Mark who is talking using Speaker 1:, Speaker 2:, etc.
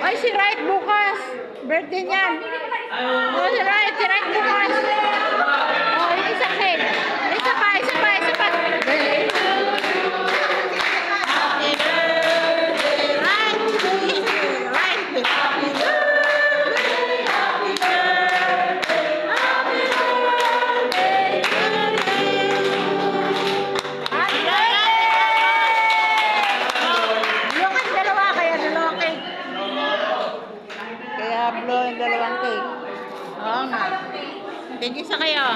Speaker 1: Ay, si Right bukas. Birthday niyan. Oh, si Right bukas. Oh, yung isa cake. Isa pa. Kaya blow yung dalawang cake. Oo nga. Tigisa kayo.